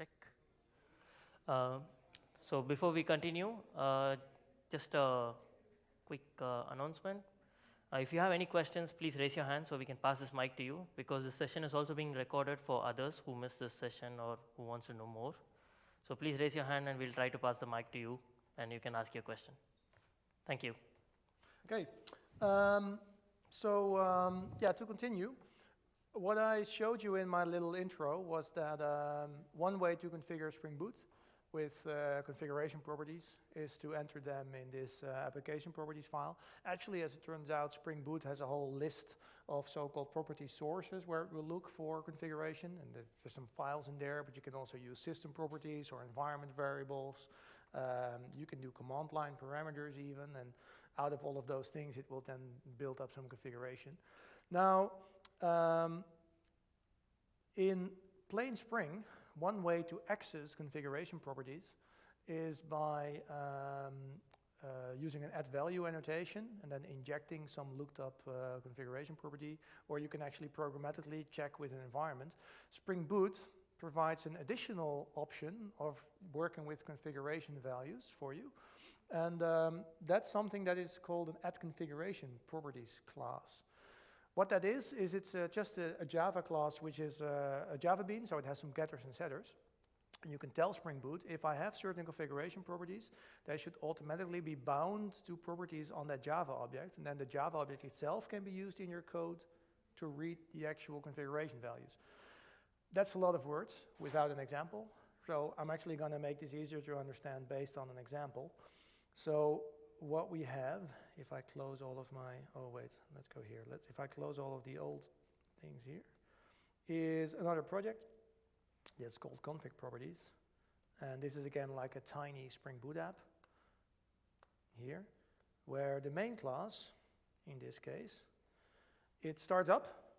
Check. So before we continue, just a quick announcement. If you have any questions, please raise your hand so we can pass this mic to you, because this session is also being recorded for others who missed this session or who wants to know more. So please raise your hand and we'll try to pass the mic to you and you can ask your question. Thank you. Okay. Yeah, to continue, what I showed you in my little intro was that one way to configure SpringBoot with configuration properties is to enter them in this application properties file. Actually, as it turns out, SpringBoot has a whole list of so-called property sources where it will look for configuration, and there's some files in there, but you can also use system properties or environment variables. You can do command line parameters even, and out of all of those things, it will then build up some configuration. Now, in plain Spring, one way to access configuration properties is by using an add-value annotation and then injecting some looked-up configuration property, or you can actually programmatically check with an environment. SpringBoot provides an additional option of working with configuration values for you, and that's something that is called an add configuration properties class. What that is it's just a Java class, which is a Java bean, so it has some getters and setters. And you can tell SpringBoot, if I have certain configuration properties, they should automatically be bound to properties on that Java object, and then the Java object itself can be used in your code to read the actual configuration values. That's a lot of words without an example, so I'm actually going to make this easier to understand based on an example. So what we have, if I close all of my, let's go here. If I close all of the old things here, is another project that's called config properties. And this is again like a tiny SpringBoot app here, where the main class, in this case, it starts up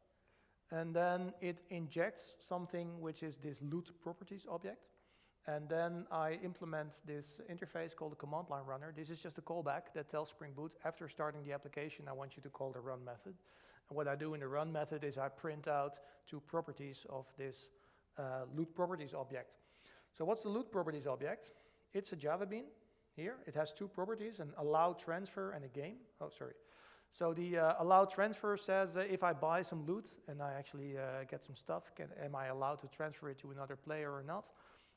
and then it injects something which is this loot properties object. And then I implement this interface called the command line runner. This is just a callback that tells SpringBoot, after starting the application, I want you to call the run method. And what I do in the run method is I print out two properties of this loot properties object. So what's the loot properties object? It's a Java bean here. It has two properties, an allow transfer and a game. Oh, sorry. So the allow transfer says if I buy some loot and I actually get some stuff, am I allowed to transfer it to another player or not?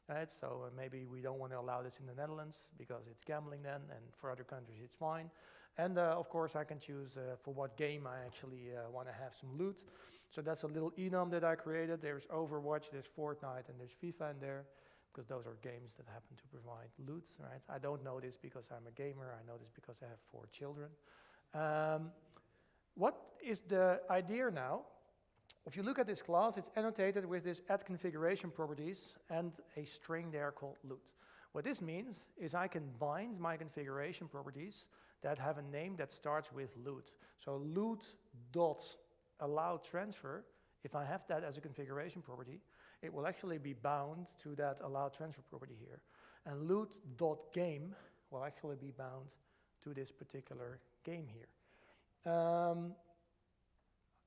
Right, so maybe we don't want to allow this in the Netherlands because it's gambling then, and for other countries it's fine. And of course I can choose for what game I actually want to have some loot. So that's a little enum that I created. There's Overwatch, there's Fortnite, and there's FIFA in there, because those are games that happen to provide loot, right? I don't know this because I'm a gamer, I know this because I have 4 children. What is the idea now? If you look at this class, it's annotated with this add configuration properties and a string there called loot. What this means is I can bind my configuration properties that have a name that starts with loot. So loot.allowTransfer, if I have that as a configuration property, it will actually be bound to that allowTransfer property here. And loot.game will actually be bound to this particular game here.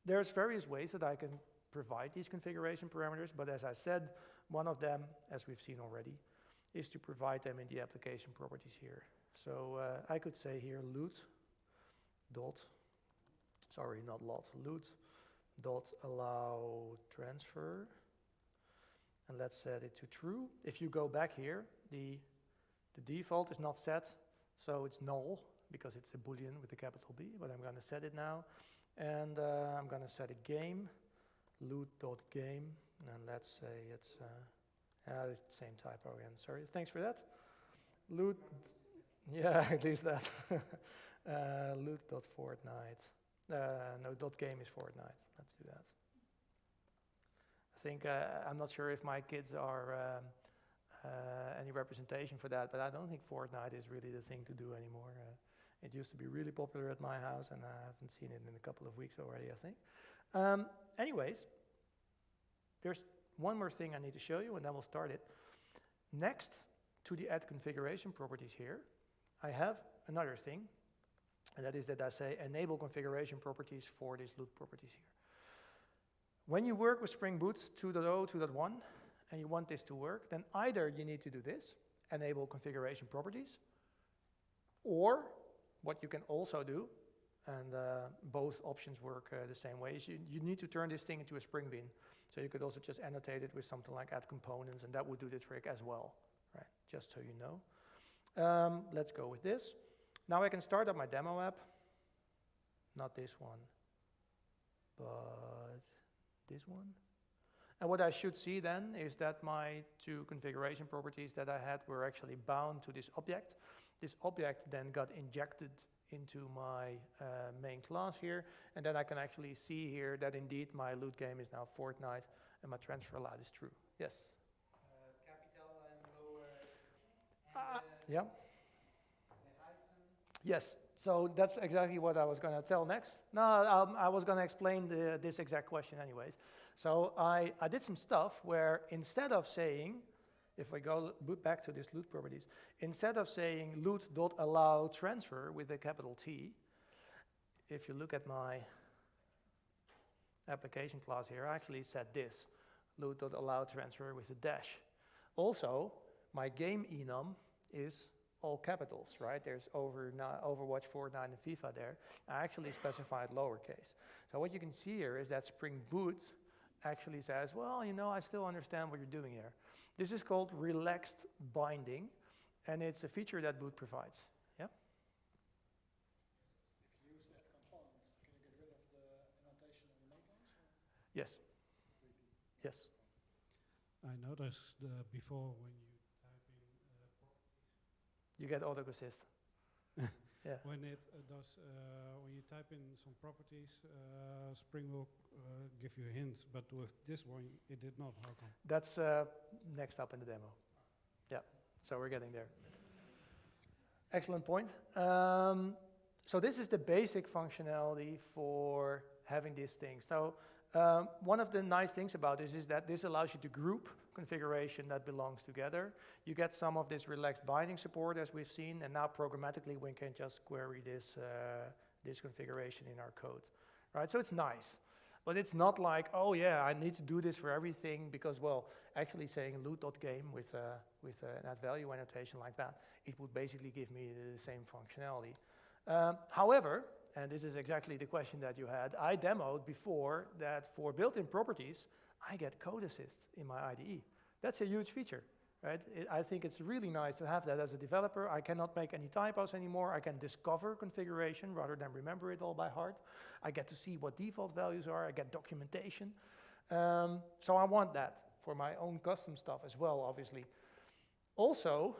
There's various ways that I can provide these configuration parameters, but as I said, one of them, as we've seen already, is to provide them in the application properties here. So I could say here loot dot allow transfer, and let's set it to true. If you go back here, the default is not set, so it's null because it's a boolean with a capital B, but I'm going to set it now. And I'm going to set a game, loot.game, and let's say it's the same typo again. Sorry, thanks for that. Loot, yeah, at least that. Loot.fortnite. No, .game is Fortnite. Let's do that. I think I'm not sure if my kids are any representation for that, but I don't think Fortnite is really the thing to do anymore. It used to be really popular at my house, and I haven't seen it in a couple of weeks already, I think. Anyways, there's one more thing I need to show you, and then we'll start it. Next to the add configuration properties here, I have another thing, and that is that I say enable configuration properties for these loot properties here. When you work with Spring Boot 2.0, 2.1, and you want this to work, then either you need to do this, enable configuration properties, or what you can also do, and both options work the same way, is you need to turn this thing into a Spring Bean. So you could also just annotate it with something like add components, and that would do the trick as well, right? Just so you know. Let's go with this. Now I can start up my demo app. Not this one, but this one. And what I should see then is that my two configuration properties that I had were actually bound to this object. This object then got injected into my main class here, and then I can actually see here that indeed my loot game is now Fortnite and my transfer allowed is true. Yes? Capital and lower. Yeah? Yes, so that's exactly what I was going to tell next. No, I was going to explain this exact question anyways. So I did some stuff where instead of saying, if we go back to this loot properties, instead of saying loot.allow transfer with a capital T, if you look at my application class here, I actually said this, loot.allow transfer with a dash. Also, my game enum is all capitals, right? There's Overwatch, Fortnite, and FIFA there. I actually specified lowercase. So what you can see here is that SpringBoot actually says, well, you know, I still understand what you're doing here. This is called relaxed binding, and it's a feature that Boot provides. Yeah? If you use that component, can you get rid of the annotation on the main class? Yes. Yes. I noticed before when you type in properties. You get autoassist. Yeah. When it does, when you type in some properties, Spring will give you hints, but with this one, it did not. How come? That's next up in the demo. Yeah, so we're getting there. Excellent point. So this is the basic functionality for having these things. So one of the nice things about this is that this allows you to group configuration that belongs together. You get some of this relaxed binding support as we've seen, and now programmatically we can just query this, this configuration in our code. Right? So it's nice. But it's not like, oh yeah, I need to do this for everything because, well, actually saying loot.game with an add value annotation like that, it would basically give me the same functionality. However, and this is exactly the question that you had, I demoed before that for built-in properties, I get code assist in my IDE. That's a huge feature, right? I think it's really nice to have that as a developer. I cannot make any typos anymore. I can discover configuration rather than remember it all by heart. I get to see what default values are. I get documentation. So I want that for my own custom stuff as well, obviously. Also,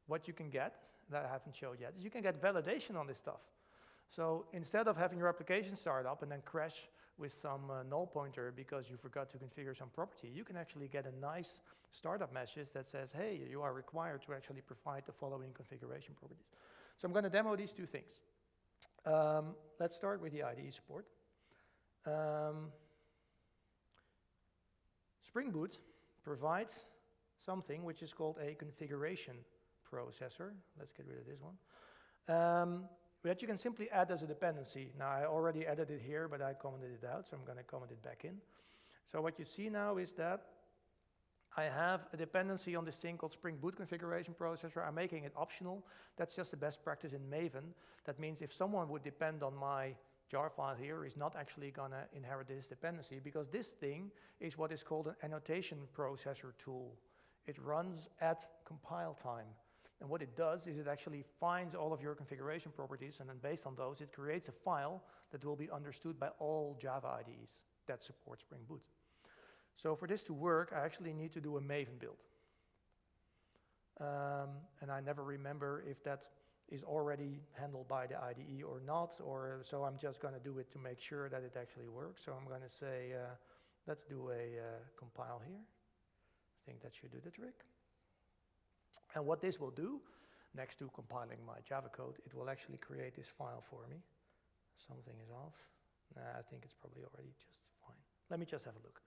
what you can get, that I haven't showed yet, is you can get validation on this stuff. So instead of having your application start up and then crash with some null pointer because you forgot to configure some property, you can actually get a nice startup message that says, hey, you are required to actually provide the following configuration properties. So I'm going to demo these two things. Let's start with the IDE support. SpringBoot provides something which is called a configuration processor. Let's get rid of this one. That you can simply add as a dependency. Now I already added it here, but I commented it out, so I'm going to comment it back in. So what you see now is that I have a dependency on this thing called SpringBoot configuration processor. I'm making it optional. That's just the best practice in Maven. That means if someone would depend on my jar file here, is not actually going to inherit this dependency, because this thing is what is called an annotation processor tool. It runs at compile time. And what it does is it actually finds all of your configuration properties, and then based on those, it creates a file that will be understood by all Java IDEs that support SpringBoot. So for this to work, I actually need to do a Maven build. And I never remember if that is already handled by the IDE or not, or so I'm just going to do it to make sure that it actually works. So I'm going to say, let's do a compile here. I think that should do the trick. And what this will do, next to compiling my Java code, it will actually create this file for me. Something is off. Nah, I think it's probably already just fine. Let me just have a look.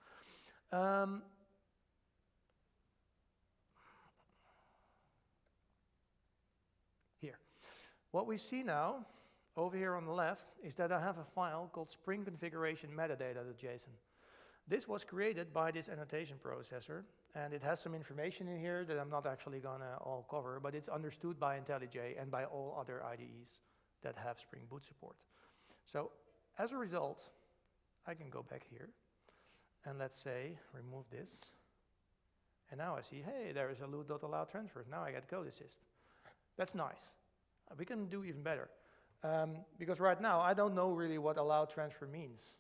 Here. What we see now, over here on the left, is that I have a file called Spring Configuration Metadata.json. This was created by this annotation processor, and it has some information in here that I'm not actually gonna all cover, but it's understood by IntelliJ and by all other IDEs that have Spring Boot support. So as a result, I can go back here, and let's say, remove this, and now I see, hey, there is a loot.allow transfers. Now I get code assist. That's nice. We can do even better. Because right now, I don't know really what allow transfer means,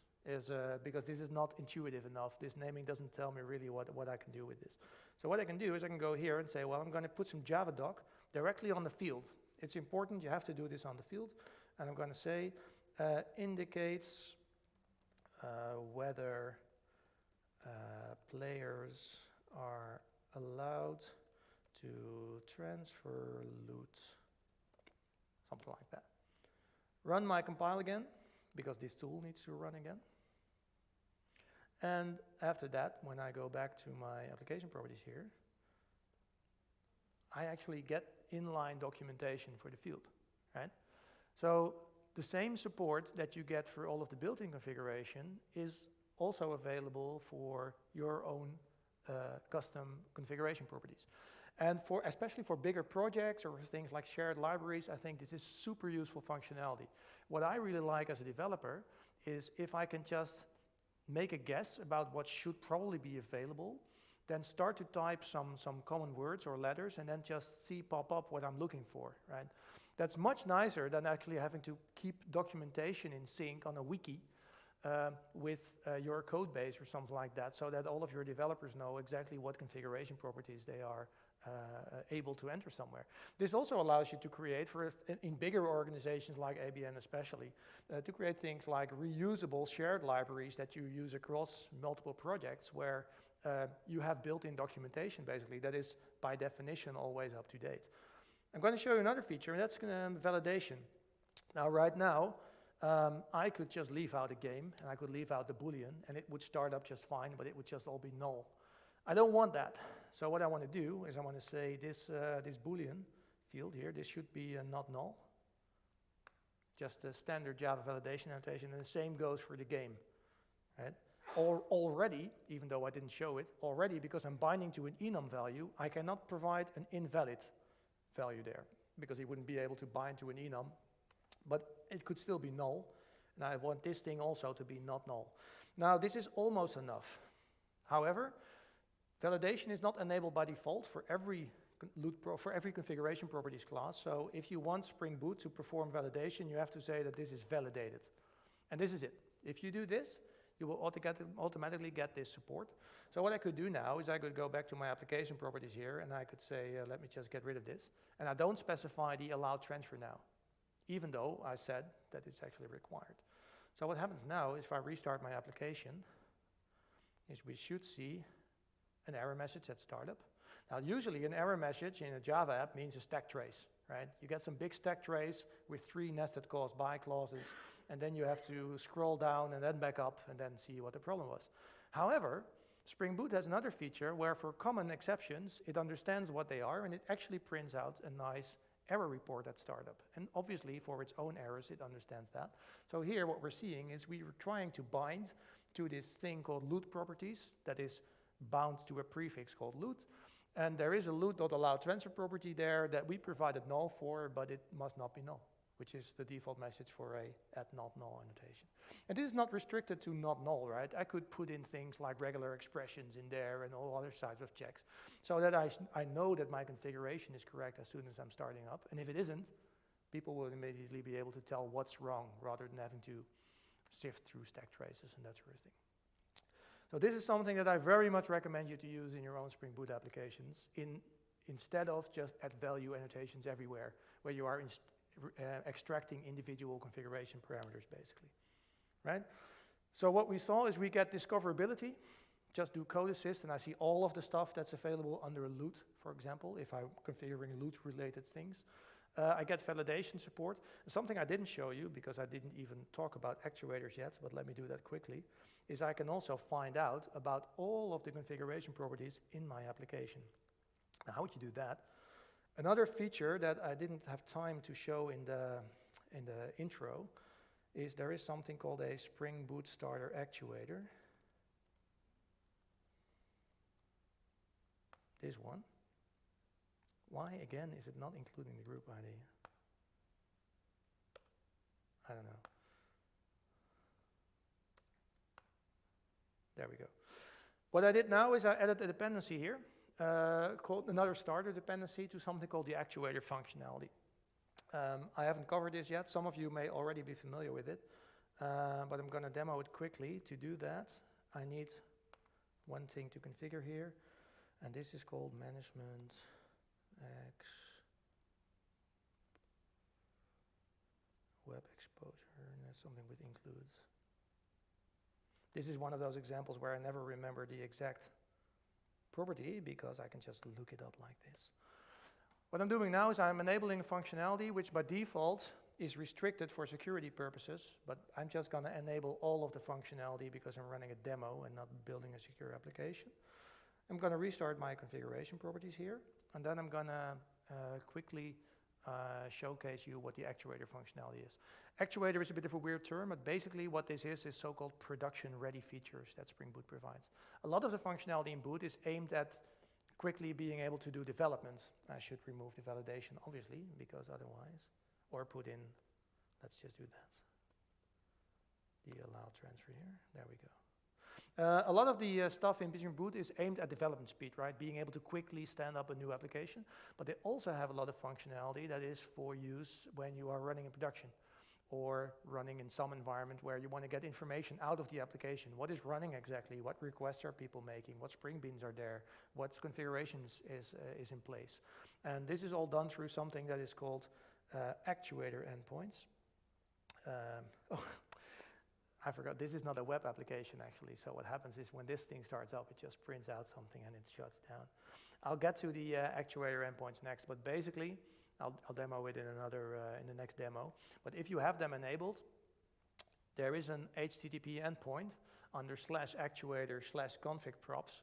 because this is not intuitive enough. This naming doesn't tell me really what I can do with this. So what I can do is I can go here and say, well, I'm going to put some Java doc directly on the field. It's important, you have to do this on the field. And I'm going to say, indicates whether players are allowed to transfer loot, something like that. Run my compile again, because this tool needs to run again. And after that, when I go back to my application properties here, I actually get inline documentation for the field, right? So the same support that you get for all of the built-in configuration is also available for your own custom configuration properties. And especially for bigger projects or things like shared libraries, I think this is super useful functionality. What I really like as a developer is if I can just make a guess about what should probably be available, then start to type some common words or letters and then just see pop up what I'm looking for, right? That's much nicer than actually having to keep documentation in sync on a wiki with your code base or something like that, so that all of your developers know exactly what configuration properties they are able to enter somewhere. This also allows you to create, in bigger organizations like ABN especially, to create things like reusable shared libraries that you use across multiple projects where you have built-in documentation basically that is by definition always up to date. I'm going to show you another feature, and that's validation. Now right now, I could just leave out a game, and I could leave out the Boolean, and it would start up just fine, but it would just all be null. I don't want that. So what I want to do is I want to say this Boolean field here, this should be not null. Just a standard Java validation annotation, and the same goes for the game, right? Already, even though I didn't show it, already because I'm binding to an enum value, I cannot provide an invalid value there, because he wouldn't be able to bind to an enum, but it could still be null, and I want this thing also to be not null. Now, this is almost enough. However, validation is not enabled by default for every configuration properties class, so if you want Spring Boot to perform validation, you have to say that this is validated. And this is it. If you do this, you will automatically get this support. So what I could do now is I could go back to my application properties here, and I could say, let me just get rid of this. And I don't specify the allowed transfer now, even though I said that it's actually required. So what happens now is if I restart my application, is we should see an error message at startup. Now usually an error message in a Java app means a stack trace, right? You get some big stack trace with 3 nested calls by clauses, and then you have to scroll down and then back up and then see what the problem was. However, Spring Boot has another feature where for common exceptions, it understands what they are and it actually prints out a nice error report at startup. And obviously for its own errors, it understands that. So here what we're seeing is we were trying to bind to this thing called loot properties that is bound to a prefix called loot. And there is a loot.allow transfer property there that we provided null for, but it must not be null, which is the default message for a not null annotation. And this is not restricted to not null, right? I could put in things like regular expressions in there and all other types of checks so that I know that my configuration is correct as soon as I'm starting up. And if it isn't, people will immediately be able to tell what's wrong rather than having to sift through stack traces and that sort of thing. So this is something that I very much recommend you to use in your own Spring Boot applications instead of just add value annotations everywhere where you are extracting individual configuration parameters basically, right? So what we saw is we get discoverability, just do code assist and I see all of the stuff that's available under a loot, for example, if I'm configuring loot related things. I get validation support. Something I didn't show you because I didn't even talk about actuators yet, but let me do that quickly, is I can also find out about all of the configuration properties in my application. Now, how would you do that? Another feature that I didn't have time to show in the intro is there is something called a Spring Boot starter actuator. this one. Why, again, is it not including the group ID? I don't know. There we go. What I did now is I added a dependency here, called another starter dependency to something called the actuator functionality. I haven't covered this yet. Some of you may already be familiar with it, but I'm going to demo it quickly. To do that, I need one thing to configure here, and this is called management X web exposure, and that's something with includes. This is one of those examples where I never remember the exact property because I can just look it up like this. What I'm doing now is I'm enabling a functionality which by default is restricted for security purposes, but I'm just going to enable all of the functionality because I'm running a demo and not building a secure application. I'm going to restart my configuration properties here, and then I'm going to quickly showcase you what the actuator functionality is. Actuator is a bit of a weird term, but basically what this is so-called production-ready features that Spring Boot provides. A lot of the functionality in Boot is aimed at quickly being able to do development. I should remove the validation, obviously, because otherwise, or put in, let's just do that. The allow transfer here, there we go. A lot of the stuff in Spring Boot is aimed at development speed, right? Being able to quickly stand up a new application, but they also have a lot of functionality that is for use when you are running in production or running in some environment where you want to get information out of the application. What is running exactly? What requests are people making? What Spring Beans are there? What configurations is in place? And this is all done through something that is called actuator endpoints. Oh, I forgot, this is not a web application actually, so what happens is when this thing starts up, it just prints out something and it shuts down. I'll get to the actuator endpoints next, but basically, I'll demo it in the next demo. But if you have them enabled, there is an HTTP endpoint under /actuator/config props,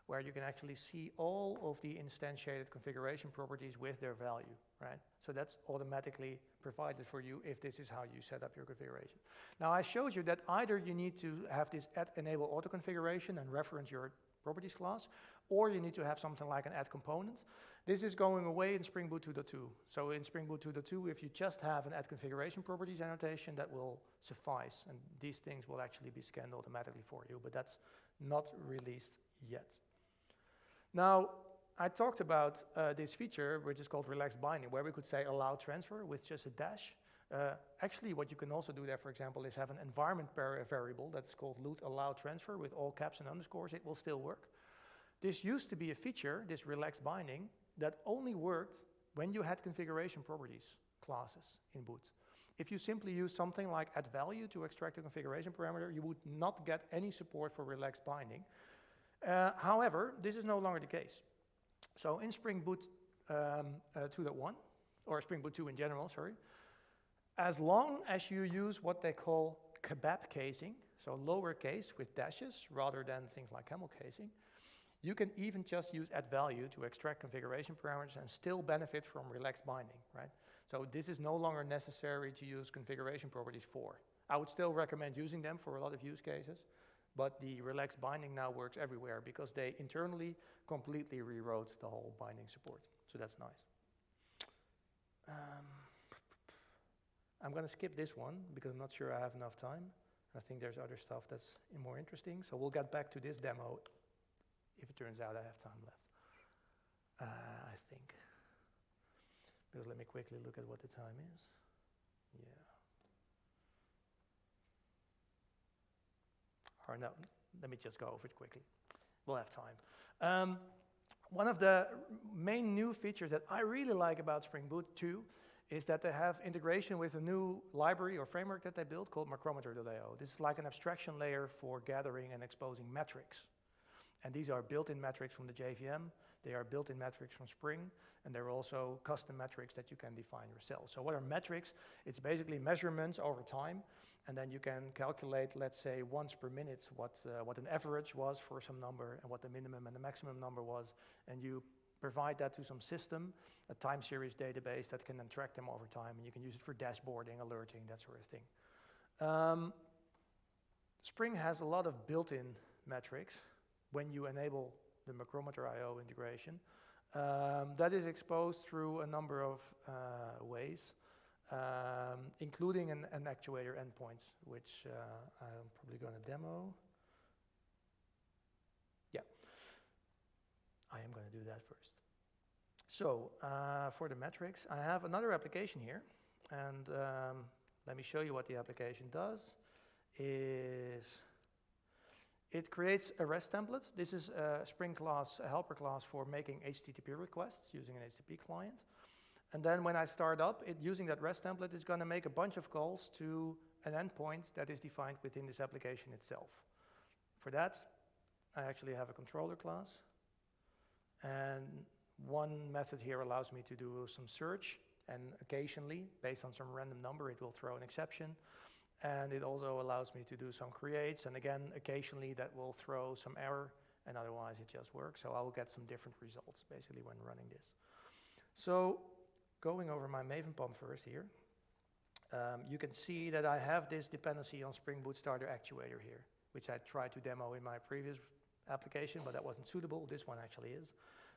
where you can actually see all of the instantiated configuration properties with their value, right? So that's automatically provided for you if this is how you set up your configuration. Now I showed you that either you need to have this enable auto configuration and reference your properties class, or you need to have something like an add component. This is going away in Spring Boot 2.2. So in Spring Boot 2.2, if you just have an add configuration properties annotation, that will suffice, and these things will actually be scanned automatically for you, but that's not released yet. Now, I talked about this feature, which is called relaxed binding, where we could say allow transfer with just a dash. Actually, what you can also do there, for example, is have an environment variable that is called loot allow transfer with all caps and underscores. It will still work. This used to be a feature, this relaxed binding, that only worked when you had configuration properties classes in Boot. If you simply use something like add value to extract a configuration parameter, you would not get any support for relaxed binding. However, this is no longer the case. So in Spring Boot 2.1, or Spring Boot 2 in general, sorry, as long as you use what they call kebab casing, so lowercase with dashes rather than things like camel casing, you can even just use add value to extract configuration parameters and still benefit from relaxed binding, right? So this is no longer necessary to use configuration properties for. I would still recommend using them for a lot of use cases, but the relaxed binding now works everywhere because they internally completely rewrote the whole binding support. So that's nice. I'm going to skip this one because I'm not sure I have enough time. I think there's other stuff that's more interesting. So we'll get back to this demo if it turns out I have time left. I think. Because let me quickly look at what the time is. Yeah. Or no, let me just go over it quickly. We'll have time. One of the main new features that I really like about Spring Boot 2 is that they have integration with a new library or framework that they built called macrometer.io. This is like an abstraction layer for gathering and exposing metrics. And these are built-in metrics from the JVM, they are built-in metrics from Spring, and they're also custom metrics that you can define yourself. So what are metrics? It's basically measurements over time, and then you can calculate, let's say, once per minute what an average was for some number and what the minimum and the maximum number was, and you provide that to some system, a time series database that can then track them over time, and you can use it for dashboarding, alerting, that sort of thing. Spring has a lot of built-in metrics when you enable the macrometer I/O integration. That is exposed through a number of ways, including an actuator endpoints, which I'm probably going to demo. Yeah, I am going to do that first. So for the metrics, I have another application here, and let me show you what the application does. It creates a REST template. This is a Spring class, a helper class for making HTTP requests using an HTTP client. And then when I start up, using that REST template, it's going to make a bunch of calls to an endpoint that is defined within this application itself. For that, I actually have a controller class. And one method here allows me to do some search. And occasionally, based on some random number, it will throw an exception. And it also allows me to do some creates. And again, occasionally that will throw some error. And otherwise, it just works. So I will get some different results, basically, when running this. So going over my Maven POM first here, you can see that I have this dependency on SpringBoot starter actuator here, which I tried to demo in my previous application, but that wasn't suitable. This one actually is.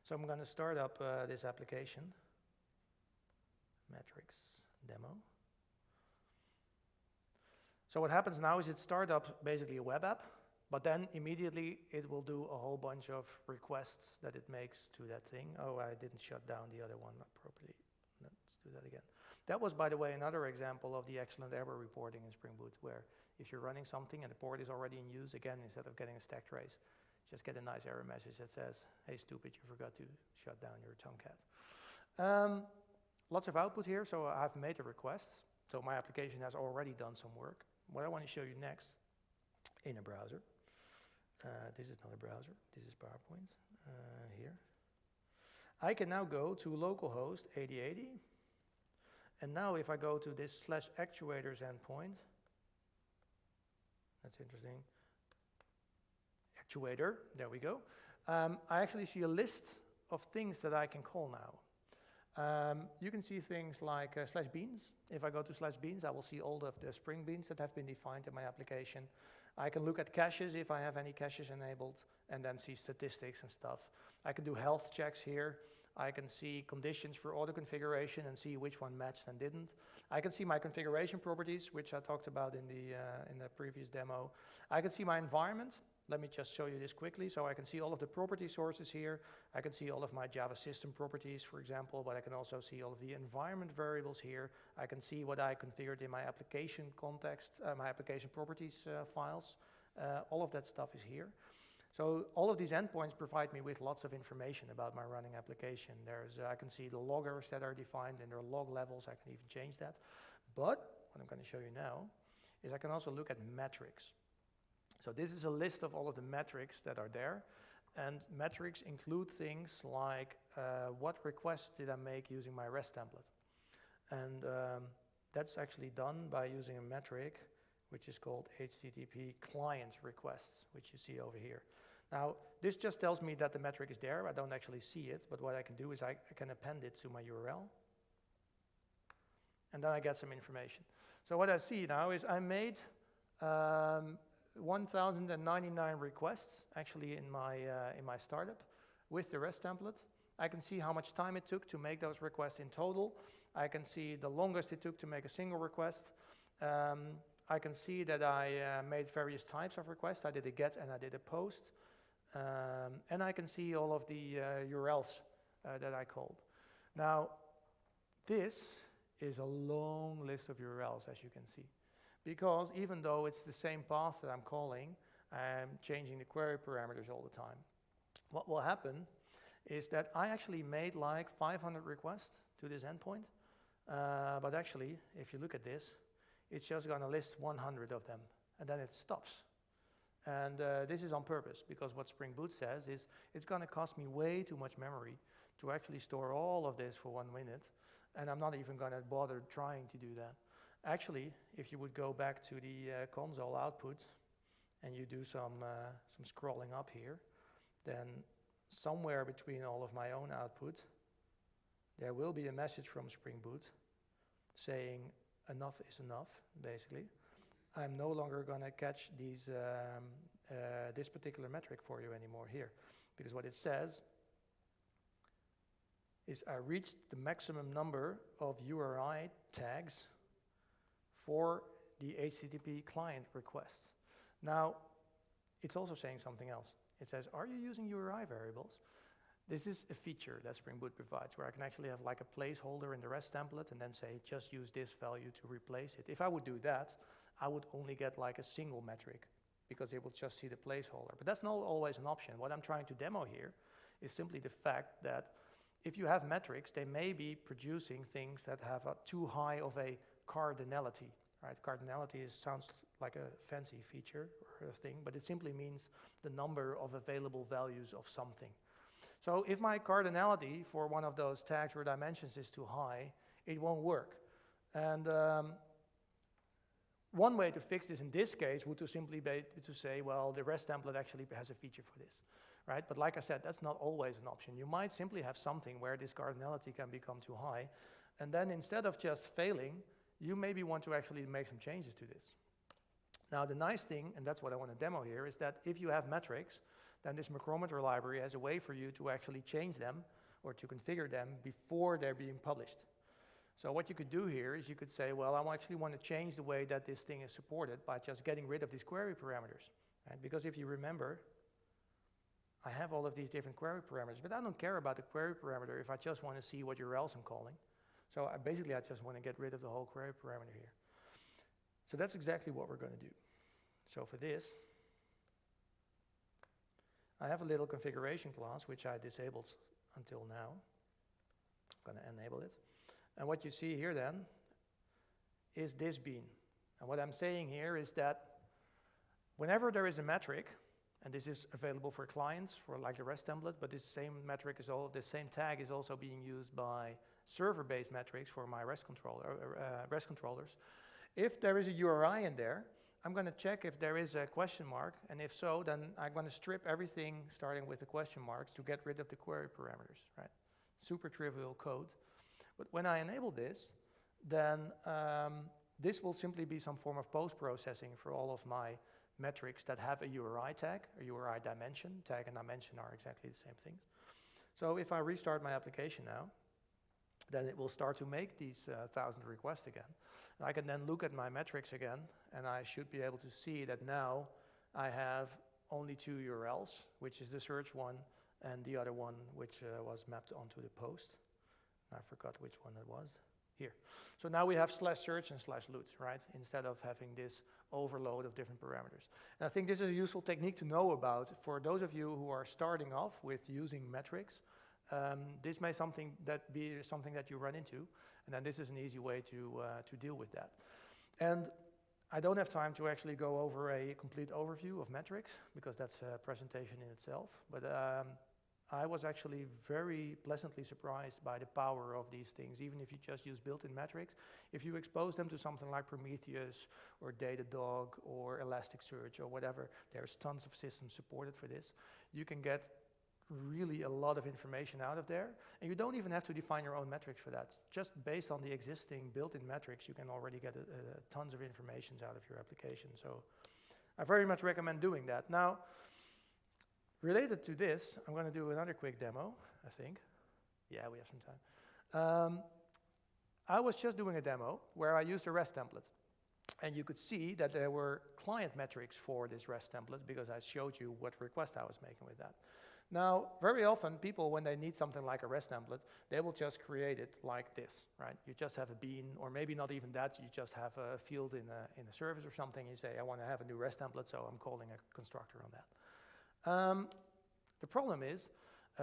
So I'm going to start up this application, metrics demo. So what happens now is it starts up basically a web app, but then immediately it will do a whole bunch of requests that it makes to that thing. Oh, I didn't shut down the other one properly. Let's do that again. That was, by the way, another example of the excellent error reporting in Spring Boot, where if you're running something and the port is already in use, again, instead of getting a stack trace, just get a nice error message that says, hey, stupid, you forgot to shut down your Tomcat. Lots of output here, so I've made a request. So my application has already done some work. What I want to show you next in a browser, this is not a browser, this is PowerPoint here. I can now go to localhost 8080, and now if I go to this /actuators endpoint, that's interesting, actuator, there we go. I actually see a list of things that I can call now. You can see things like /beans. If I go to /beans, I will see all of the Spring beans that have been defined in my application. I can look at caches if I have any caches enabled, and then see statistics and stuff. I can do health checks here. I can see conditions for auto configuration and see which one matched and didn't. I can see my configuration properties, which I talked about in the previous demo. I can see my environment. Let me just show you this quickly. So I can see all of the property sources here. I can see all of my Java system properties, for example, but I can also see all of the environment variables here. I can see what I configured in my application context, my application properties files. All of that stuff is here. So all of these endpoints provide me with lots of information about my running application. I can see the loggers that are defined in their log levels. I can even change that. But what I'm going to show you now is I can also look at metrics. So this is a list of all of the metrics that are there. And metrics include things like what requests did I make using my REST template. And that's actually done by using a metric which is called HTTP client requests, which you see over here. Now, this just tells me that the metric is there. I don't actually see it, but what I can do is I can append it to my URL. And then I get some information. So what I see now is I made 1,099 requests actually in my startup with the REST template. I can see how much time it took to make those requests in total. I can see the longest it took to make a single request. I can see that I made various types of requests. I did a get and I did a post. And I can see all of the URLs that I called. Now, this is a long list of URLs, as you can see. Because even though it's the same path that I'm calling, I'm changing the query parameters all the time. What will happen is that I actually made like 500 requests to this endpoint. But actually, if you look at this, it's just going to list 100 of them, and then it stops. And this is on purpose, because what Spring Boot says is it's going to cost me way too much memory to actually store all of this for 1 minute, and I'm not even going to bother trying to do that. Actually, if you would go back to the console output and you do some scrolling up here, then somewhere between all of my own output, there will be a message from Spring Boot saying enough is enough, basically. I'm no longer going to catch this particular metric for you anymore here, because what it says is I reached the maximum number of URI tags for the HTTP client requests. Now, it's also saying something else. It says, are you using URI variables? This is a feature that Spring Boot provides, where I can actually have like a placeholder in the REST template and then say, just use this value to replace it. If I would do that, I would only get like a single metric, because it will just see the placeholder. But that's not always an option. What I'm trying to demo here is simply the fact that if you have metrics, they may be producing things that have a too high of a cardinality, right? Cardinality sounds like a fancy feature or a thing, but it simply means the number of available values of something. So if my cardinality for one of those tags or dimensions is too high, it won't work. And one way to fix this in this case would to simply be to say, well, the REST template actually has a feature for this, right? But like I said, that's not always an option. You might simply have something where this cardinality can become too high, and then instead of just failing, you maybe want to actually make some changes to this. Now, the nice thing, and that's what I want to demo here, is that if you have metrics, then this macrometer library has a way for you to actually change them or to configure them before they're being published. So what you could do here is you could say, well, I actually want to change the way that this thing is supported by just getting rid of these query parameters. Right? Because if you remember, I have all of these different query parameters, but I don't care about the query parameter if I just want to see what URLs I'm calling. So basically, I just want to get rid of the whole query parameter here. So that's exactly what we're going to do. So for this, I have a little configuration class, which I disabled until now. I'm going to enable it. And what you see here then is this bean. And what I'm saying here is that whenever there is a metric, and this is available for clients for like the REST template, but this same metric is the same tag is also being used by server-based metrics for my REST controllers. If there is a URI in there, I'm going to check if there is a question mark, and if so, then I'm going to strip everything starting with the question marks to get rid of the query parameters, right? Super trivial code. But when I enable this, then this will simply be some form of post-processing for all of my metrics that have a URI tag, a URI dimension. Tag and dimension are exactly the same things. So if I restart my application now, then it will start to make these 1,000 requests again. And I can then look at my metrics again, and I should be able to see that now I have only 2 URLs, which is the search one and the other one, which was mapped onto the post. I forgot which one it was. Here. So now we have /search and /loots, right? Instead of having this overload of different parameters. And I think this is a useful technique to know about for those of you who are starting off with using metrics. This may be something that you run into, and then this is an easy way to deal with that. And I don't have time to actually go over a complete overview of metrics, because that's a presentation in itself. But I was actually very pleasantly surprised by the power of these things, even if you just use built-in metrics. If you expose them to something like Prometheus or Datadog or Elasticsearch or whatever, there's tons of systems supported for this. You can get really a lot of information out of there, and you don't even have to define your own metrics for that. Just based on the existing built-in metrics, you can already get tons of information out of your application. So I very much recommend doing that. Now, related to this, I'm going to do another quick demo, I think. Yeah, we have some time. I was just doing a demo where I used a REST template. And you could see that there were client metrics for this REST template because I showed you what request I was making with that. Now, very often people, when they need something like a REST template, they will just create it like this, right? You just have a bean, or maybe not even that, you just have a field in a service or something. You say, I want to have a new REST template, so I'm calling a constructor on that. The problem is,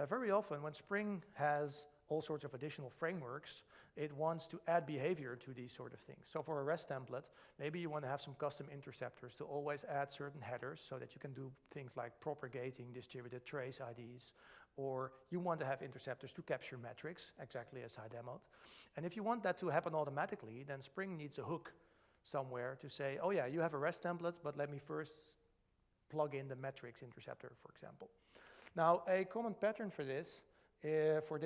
very often when Spring has all sorts of additional frameworks, it wants to add behavior to these sort of things. So for a REST template, maybe you want to have some custom interceptors to always add certain headers so that you can do things like propagating distributed trace IDs, or you want to have interceptors to capture metrics, exactly as I demoed. And if you want that to happen automatically, then Spring needs a hook somewhere to say, oh yeah, you have a REST template, but let me first plug in the metrics interceptor, for example. Now, a common pattern for this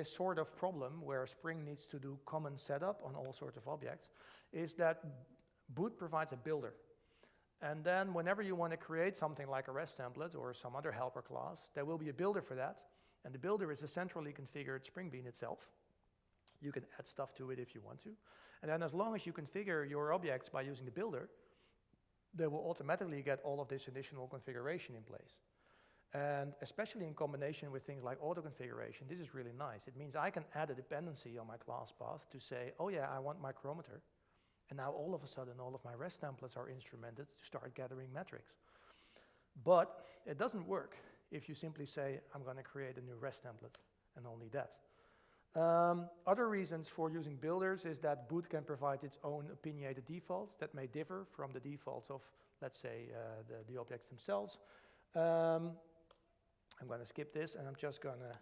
sort of problem where Spring needs to do common setup on all sorts of objects is that Boot provides a builder. And then whenever you want to create something like a REST template or some other helper class, there will be a builder for that. And the builder is a centrally configured Spring Bean itself. You can add stuff to it if you want to. And then as long as you configure your objects by using the builder, they will automatically get all of this additional configuration in place. And especially in combination with things like auto-configuration, this is really nice. It means I can add a dependency on my class path to say, oh yeah, I want micrometer. And now all of a sudden, all of my REST templates are instrumented to start gathering metrics. But it doesn't work if you simply say, I'm going to create a new REST template, and only that. Other reasons for using builders is that Boot can provide its own opinionated defaults that may differ from the defaults of, let's say, the objects themselves. I'm going to skip this, and I'm just going to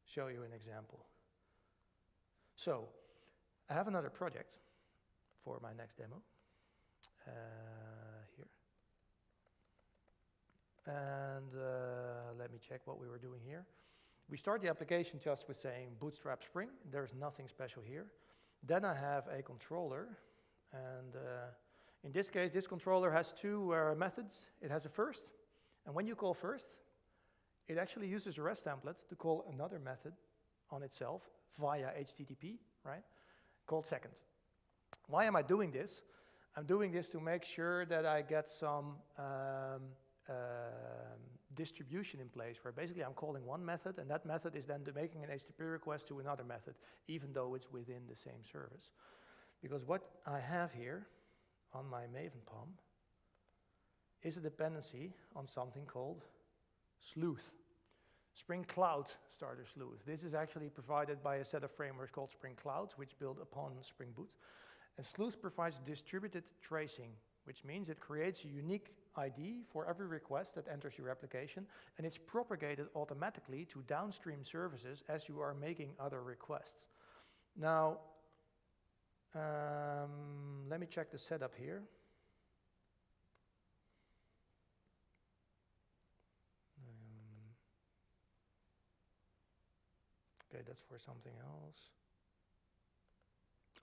show you an example. So, I have another project for my next demo. Here. And let me check what we were doing here. We start the application just with saying bootstrap Spring. There's nothing special here. Then I have a controller. And in this case, this controller has two methods. It has a first. And when you call first, it actually uses a REST template to call another method on itself via HTTP, right? Called second. Why am I doing this? I'm doing this to make sure that I get some distribution in place where basically I'm calling one method and that method is then making an HTTP request to another method, even though it's within the same service. Because what I have here on my Maven POM is a dependency on something called Sleuth. Spring Cloud Starter Sleuth. This is actually provided by a set of frameworks called Spring Cloud, which build upon Spring Boot. And Sleuth provides distributed tracing, which means it creates a unique ID for every request that enters your application, and it's propagated automatically to downstream services as you are making other requests. Now, let me check the setup here. Okay, that's for something else.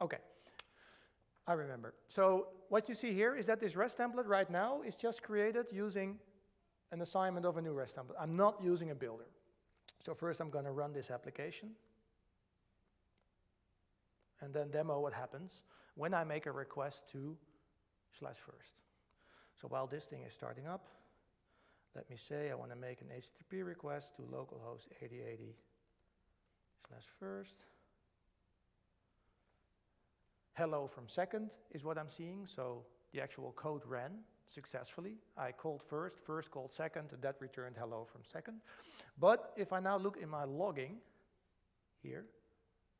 Okay, I remember. So what you see here is that this REST template right now is just created using an assignment of a new REST template. I'm not using a builder. So first I'm going to run this application and then demo what happens when I make a request to /first. So while this thing is starting up, let me say I want to make an HTTP request to localhost 8080 /first. Hello from second is what I'm seeing, so the actual code ran successfully. I called first called second, and that returned hello from second. But if I now look in my logging here,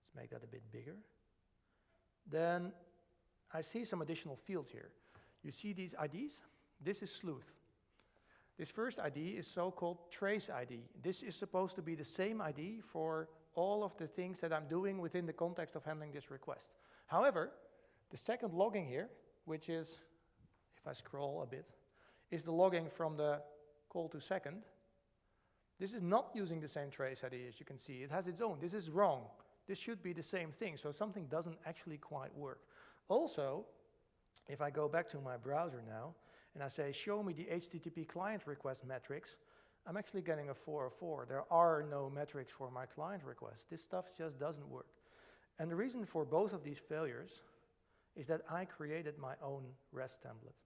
let's make that a bit bigger, then I see some additional fields here. You see these IDs? This is Sleuth. This first ID is so-called trace ID. This is supposed to be the same ID for all of the things that I'm doing within the context of handling this request. However, the second logging here, which is, if I scroll a bit, is the logging from the call to second. This is not using the same trace ID as you can see. It has its own. This is wrong. This should be the same thing, so something doesn't actually quite work. Also, if I go back to my browser now, and I say, show me the HTTP client request metrics, I'm actually getting a 404. There are no metrics for my client request. This stuff just doesn't work. And the reason for both of these failures is that I created my own REST template.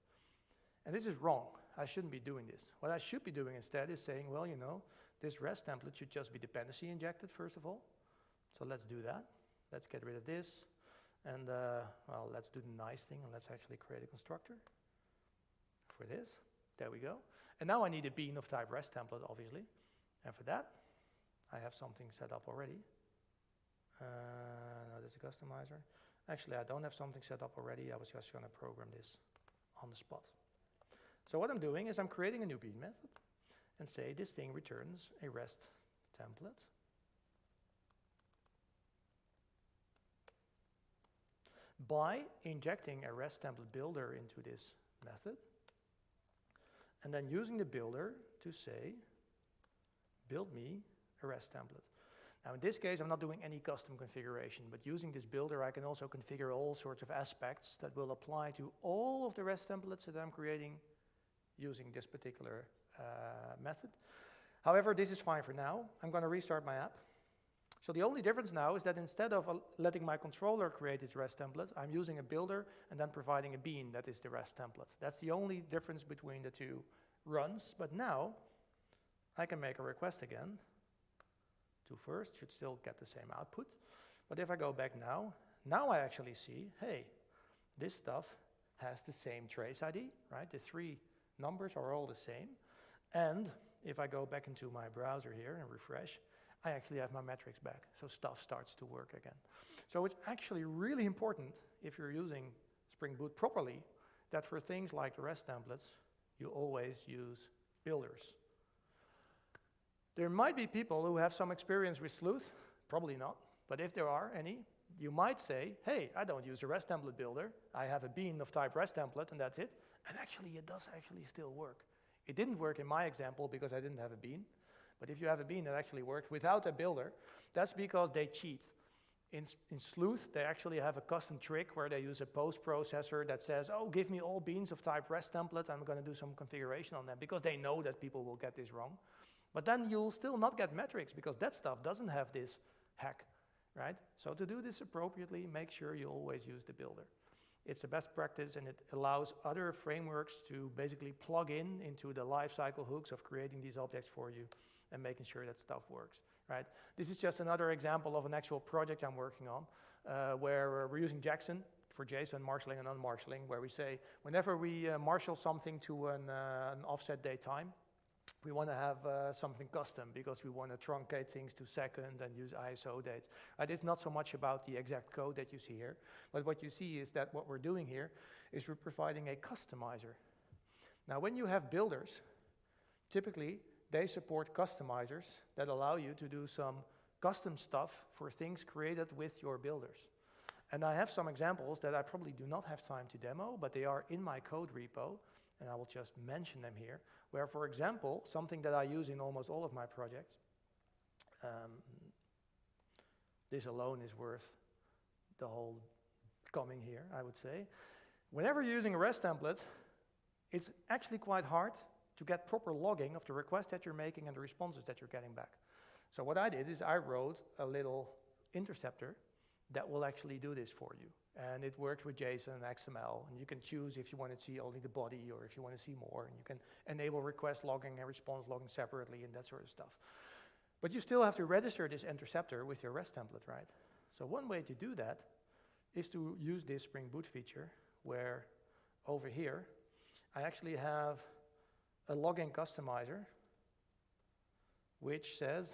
And this is wrong. I shouldn't be doing this. What I should be doing instead is saying, well, you know, this REST template should just be dependency injected, first of all. So let's do that. Let's get rid of this. And, well, let's do the nice thing, and let's actually create a constructor for this. There we go. And now I need a bean of type REST template, obviously. And for that, I have something set up already. No, that's a customizer. Actually, I don't have something set up already. I was just going to program this on the spot. So what I'm doing is I'm creating a new bean method and say this thing returns a REST template. By injecting a REST template builder into this method, and then using the builder to say, build me a REST template. Now in this case, I'm not doing any custom configuration, but using this builder, I can also configure all sorts of aspects that will apply to all of the REST templates that I'm creating using this particular method. However, this is fine for now. I'm going to restart my app. So the only difference now is that instead of letting my controller create its REST templates, I'm using a builder and then providing a bean that is the REST template. That's the only difference between the two runs. But now I can make a request again to first, should still get the same output. But if I go back now I actually see, hey, this stuff has the same trace ID, right? The 3 numbers are all the same. And if I go back into my browser here and refresh, I actually have my metrics back. So stuff starts to work again. So it's actually really important, if you're using Spring Boot properly, that for things like the REST templates, you always use builders. There might be people who have some experience with Sleuth, probably not, but if there are any, you might say, hey, I don't use a REST template builder. I have a bean of type REST template and that's it. And actually, it does actually still work. It didn't work in my example because I didn't have a bean. But if you have a bean that actually works without a builder, that's because they cheat. In Sleuth, they actually have a custom trick where they use a post processor that says, oh, give me all beans of type REST template. I'm going to do some configuration on them because they know that people will get this wrong. But then you'll still not get metrics because that stuff doesn't have this hack, right? So to do this appropriately, make sure you always use the builder. It's a best practice and it allows other frameworks to basically plug into the lifecycle hooks of creating these objects for you and making sure that stuff works, right? This is just another example of an actual project I'm working on where we're using Jackson for JSON marshalling and unmarshalling, where we say whenever we marshal something to an offset date time, we want to have something custom because we want to truncate things to second and use ISO dates. It's not so much about the exact code that you see here, but what you see is that what we're doing here is we're providing a customizer. Now, when you have builders, typically they support customizers that allow you to do some custom stuff for things created with your builders. And I have some examples that I probably do not have time to demo, but they are in my code repo, and I will just mention them here, where, for example, something that I use in almost all of my projects, this alone is worth the whole coming here, I would say. Whenever you're using a REST template, it's actually quite hard to get proper logging of the requests that you're making and the responses that you're getting back. So what I did is I wrote a little interceptor that will actually do this for you. And it works with JSON and XML, and you can choose if you want to see only the body or if you want to see more, and you can enable request logging and response logging separately and that sort of stuff. But you still have to register this interceptor with your REST template, right? So one way to do that is to use this Spring Boot feature, where over here, I actually have a logging customizer, which says,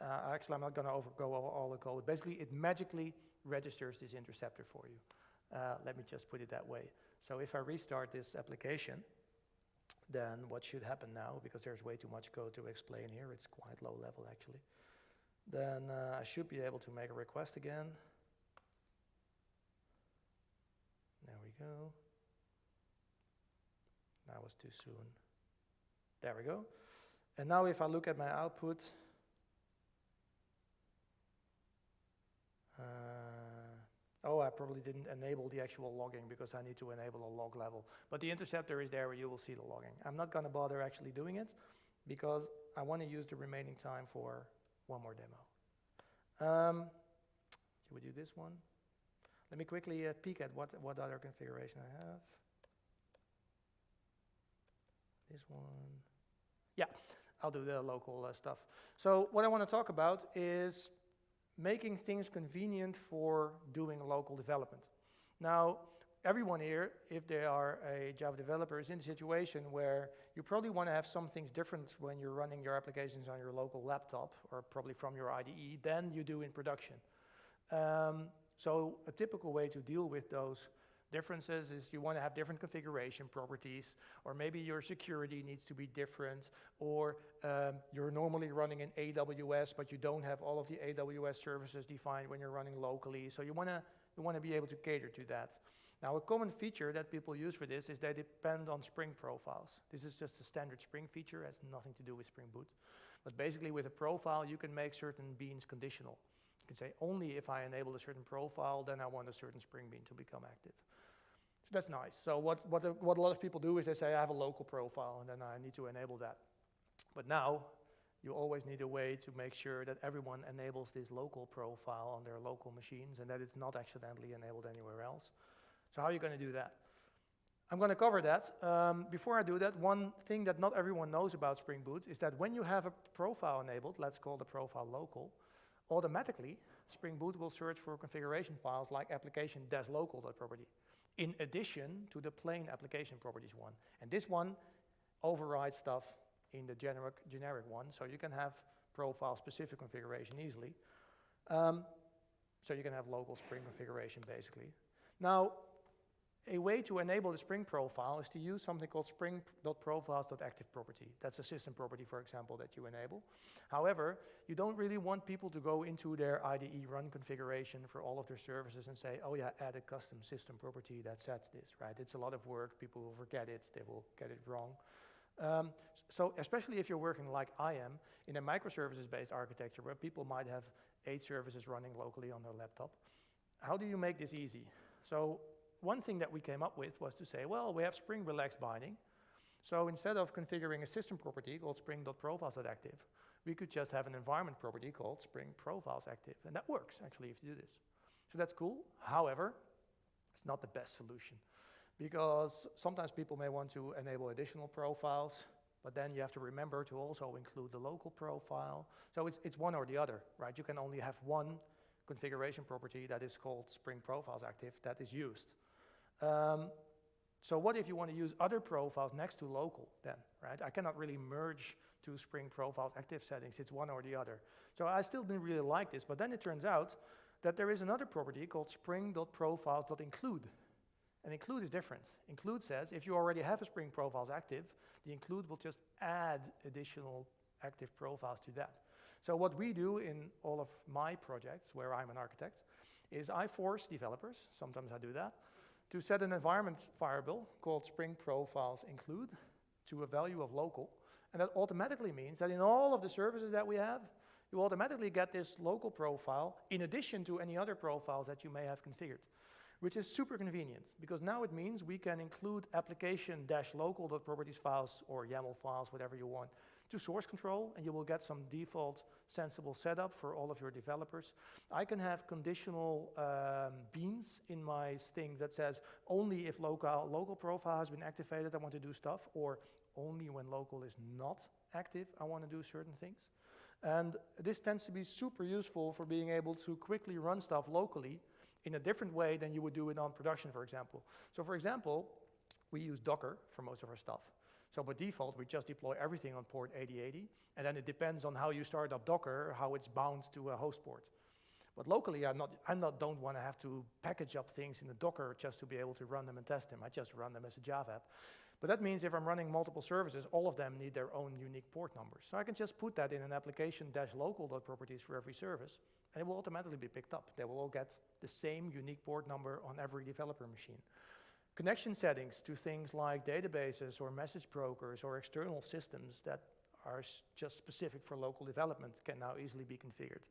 actually I'm not going to go over all the code. Basically, it magically registers this interceptor for you. Let me just put it that way. So if I restart this application, then what should happen now, because there's way too much code to explain here, it's quite low level actually, then I should be able to make a request again. There we go. That was too soon. There we go. And now if I look at my output, oh, I probably didn't enable the actual logging because I need to enable a log level. But the interceptor is there where you will see the logging. I'm not going to bother actually doing it because I want to use the remaining time for one more demo. Should we do this one? Let me quickly peek at what other configuration I have. This one. Yeah, I'll do the local stuff. So what I want to talk about is making things convenient for doing local development. Now, everyone here, if they are a Java developer, is in a situation where you probably want to have some things different when you're running your applications on your local laptop, or probably from your IDE, than you do in production. So a typical way to deal with those differences is you want to have different configuration properties, or maybe your security needs to be different, or you're normally running in AWS, but you don't have all of the AWS services defined when you're running locally. So you want to be able to cater to that. Now, a common feature that people use for this is they depend on Spring profiles. This is just a standard Spring feature, has nothing to do with Spring Boot. But basically, with a profile, you can make certain beans conditional. You can say, only if I enable a certain profile, then I want a certain Spring bean to become active. So that's nice. So what a lot of people do is they say, I have a local profile, and then I need to enable that. But now, you always need a way to make sure that everyone enables this local profile on their local machines and that it's not accidentally enabled anywhere else. So how are you going to do that? I'm going to cover that. Before I do that, one thing that not everyone knows about SpringBoot is that when you have a profile enabled, let's call the profile local, automatically SpringBoot will search for configuration files like application-local.property, in addition to the plain application properties one. And this one overrides stuff in the generic one, so you can have profile-specific configuration easily. So you can have local Spring configuration, basically. Now, a way to enable the Spring profile is to use something called spring.profiles.activeProperty. That's a system property, for example, that you enable. However, you don't really want people to go into their IDE run configuration for all of their services and say, oh yeah, add a custom system property that sets this, right? It's a lot of work. People will forget it. They will get it wrong. So especially if you're working like I am in a microservices-based architecture where people might have 8 services running locally on their laptop, how do you make this easy? So one thing that we came up with was to say, well, we have Spring relaxed binding. So instead of configuring a system property called spring.profiles.active, we could just have an environment property called spring.profiles.active. And that works, actually, if you do this. So that's cool. However, it's not the best solution, because sometimes people may want to enable additional profiles, but then you have to remember to also include the local profile. So it's one or the other, right? You can only have one configuration property that is called Spring Profiles Active that is used. So what if you want to use other profiles next to local then, right? I cannot really merge two Spring Profiles Active settings. It's one or the other. So I still didn't really like this, but then it turns out that there is another property called spring.profiles.include. And include is different. Include says if you already have a Spring Profiles active, the include will just add additional active profiles to that. So what we do in all of my projects where I'm an architect is I force developers, sometimes I do that, to set an environment variable called Spring Profiles include to a value of local. And that automatically means that in all of the services that we have, you automatically get this local profile in addition to any other profiles that you may have configured, which is super convenient, because now it means we can include application-local.properties files or YAML files, whatever you want, to source control, and you will get some default sensible setup for all of your developers. I can have conditional beans in my sting that says only if local profile has been activated, I want to do stuff, or only when local is not active, I want to do certain things. And this tends to be super useful for being able to quickly run stuff locally in a different way than you would do it on production, for example. So for example, we use Docker for most of our stuff. So by default, we just deploy everything on port 8080, and then it depends on how you start up Docker, how it's bound to a host port. But locally, don't want to have to package up things in the Docker just to be able to run them and test them. I just run them as a Java app. But that means if I'm running multiple services, all of them need their own unique port numbers. So I can just put that in an application-local.properties for every service, and it will automatically be picked up. They will all get the same unique port number on every developer machine. Connection settings to things like databases or message brokers or external systems that are just specific for local development can now easily be configured.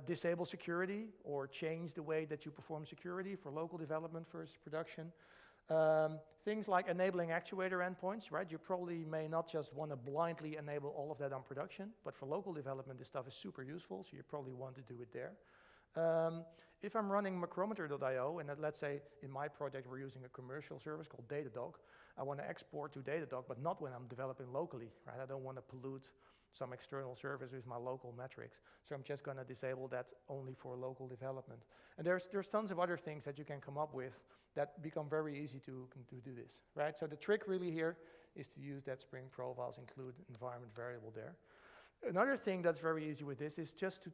Disable security or change the way that you perform security for local development versus production. Things like enabling actuator endpoints, right? You probably may not just want to blindly enable all of that on production, but for local development, this stuff is super useful, so you probably want to do it there. If I'm running macrometer.io, and let's say in my project we're using a commercial service called Datadog, I want to export to Datadog, but not when I'm developing locally, right? I don't want to pollute some external service with my local metrics. So I'm just going to disable that only for local development. And there's tons of other things that you can come up with that become very easy to do this, right? So the trick really here is to use that Spring Profiles include environment variable there. Another thing that's very easy with this is just to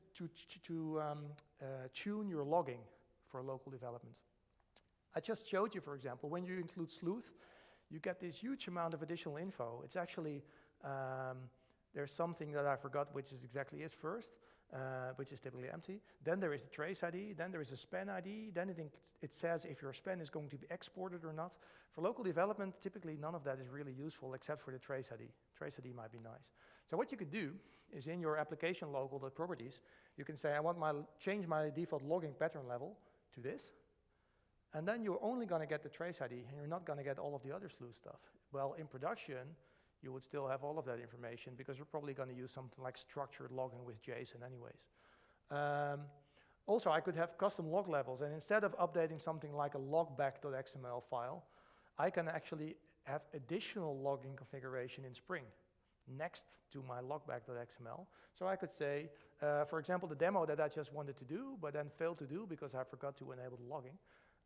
tune your logging for local development. I just showed you, for example, when you include sleuth, you get this huge amount of additional info. It's actually, there's something that I forgot which is exactly is first, which is typically empty. Then there is the trace ID, then there is a span ID, then it says if your span is going to be exported or not. For local development, typically none of that is really useful except for the trace ID. Trace ID might be nice. So what you could do is in your application local.properties, you can say I want change my default logging pattern level to this. And then you're only going to get the trace ID, and you're not going to get all of the other slew stuff. Well, in production, you would still have all of that information because you're probably going to use something like structured logging with JSON anyways. Also, I could have custom log levels, and instead of updating something like a logback.xml file, I can actually have additional logging configuration in Spring next to my logback.xml. So I could say, for example, the demo that I just wanted to do, but then failed to do because I forgot to enable the logging,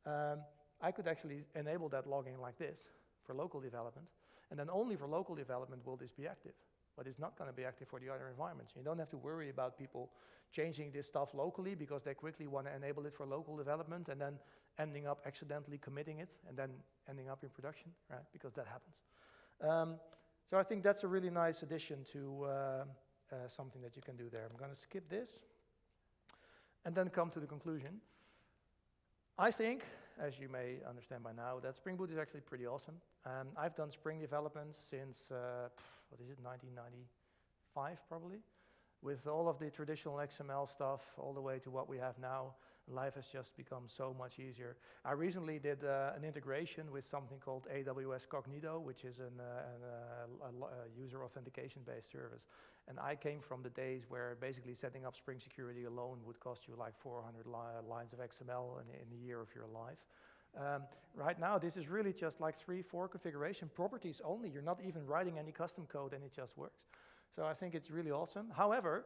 I could actually enable that logging like this for local development, and then only for local development will this be active. But it's not going to be active for the other environments. You don't have to worry about people changing this stuff locally because they quickly want to enable it for local development and then ending up accidentally committing it and then ending up in production, right? Because that happens. So I think that's a really nice addition to something that you can do there. I'm going to skip this and then come to the conclusion. I think, as you may understand by now, that Spring Boot is actually pretty awesome. I've done Spring development since, 1995 probably, with all of the traditional XML stuff all the way to what we have now. Life has just become so much easier. I recently did an integration with something called AWS Cognito, which is a user authentication-based service. And I came from the days where basically setting up Spring Security alone would cost you like 400 lines of XML in a year of your life. Right now, this is really just like 3-4 configuration properties only. You're not even writing any custom code, and it just works. So I think it's really awesome. However,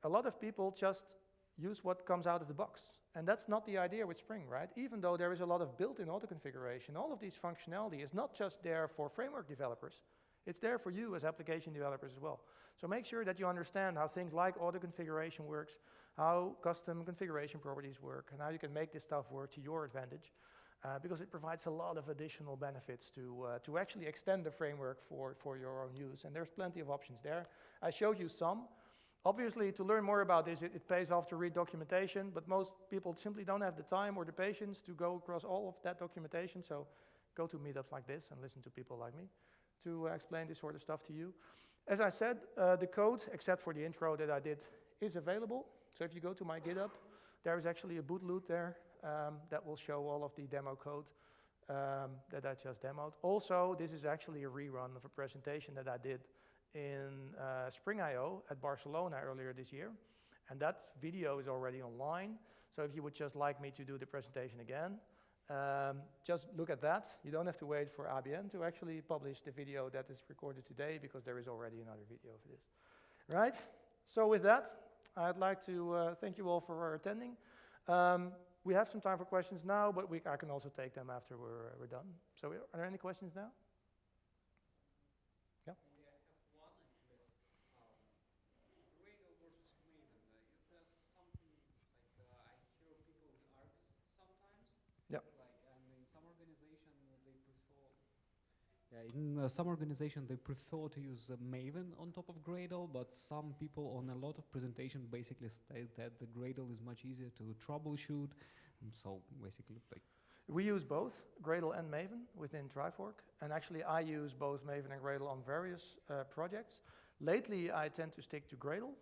a lot of people just use what comes out of the box. And that's not the idea with Spring, right? Even though there is a lot of built-in auto-configuration, all of these functionality is not just there for framework developers. It's there for you as application developers as well. So make sure that you understand how things like auto-configuration works, how custom configuration properties work, and how you can make this stuff work to your advantage. Because it provides a lot of additional benefits to actually extend the framework for your own use. And there's plenty of options there. I showed you some. Obviously, to learn more about this, it pays off to read documentation, but most people simply don't have the time or the patience to go across all of that documentation. So go to meetups like this and listen to people like me to explain this sort of stuff to you. As I said, the code, except for the intro that I did, is available. So if you go to my GitHub, there is actually a bootloop there. That will show all of the demo code that I just demoed. Also, this is actually a rerun of a presentation that I did in Spring.io at Barcelona earlier this year. And that video is already online. So if you would just like me to do the presentation again, just look at that. You don't have to wait for ABN to actually publish the video that is recorded today because there is already another video for this. Right? So with that, I'd like to thank you all for attending. We have some time for questions now, but I can also take them after we're done. So are there any questions now? Yeah? Maybe I have one actually. Gradle versus Maven. Is there something like I hear people argue sometimes? Yeah. Like, and in some organization they prefer. Yeah, in some organization they prefer to use Maven on top of Gradle, but some people on a lot of presentation basically state that the Gradle is much easier to troubleshoot. So basically, like we use both Gradle and Maven within Trifork, and actually I use both Maven and Gradle on various projects. Lately, I tend to stick to Gradle.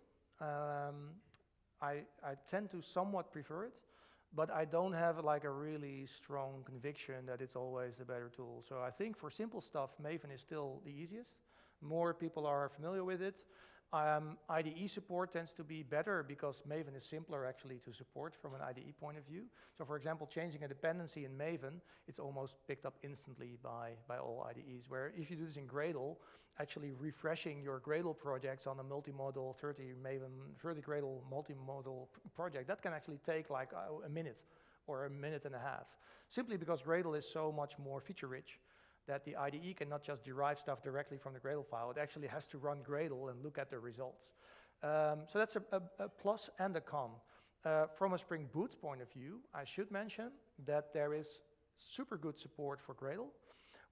I tend to somewhat prefer it, but I don't have like a really strong conviction that it's always the better tool. So I think for simple stuff, Maven is still the easiest. More people are familiar with it. IDE support tends to be better because Maven is simpler actually to support from an IDE point of view. So for example, changing a dependency in Maven, it's almost picked up instantly by all IDEs, where if you do this in Gradle, actually refreshing your Gradle projects on a multimodal 30 Gradle multimodal project, that can actually take like a minute or a minute and a half, simply because Gradle is so much more feature rich that the IDE cannot just derive stuff directly from the Gradle file. It actually has to run Gradle and look at the results. So that's a plus and a con. From a Spring Boot point of view, I should mention that there is super good support for Gradle,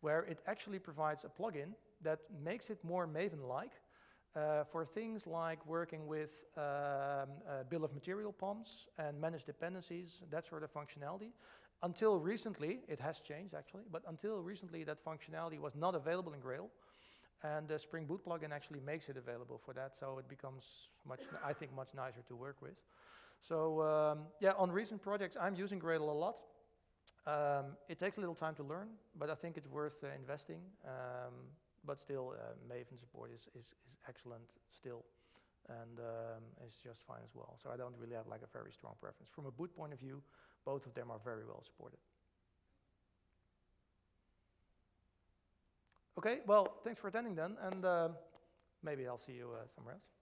where it actually provides a plugin that makes it more Maven-like for things like working with bill of material pumps and managed dependencies, that sort of functionality. Until recently, it has changed actually, but until recently that functionality was not available in Gradle, and the Spring Boot plugin actually makes it available for that, so it becomes I think much nicer to work with. So yeah, on recent projects I'm using Gradle a lot. It takes a little time to learn, but I think it's worth investing. But still, Maven support is excellent still, and it's just fine as well. So I don't really have like a very strong preference. From a boot point of view, both of them are very well supported. Okay, well, thanks for attending then, and maybe I'll see you somewhere else.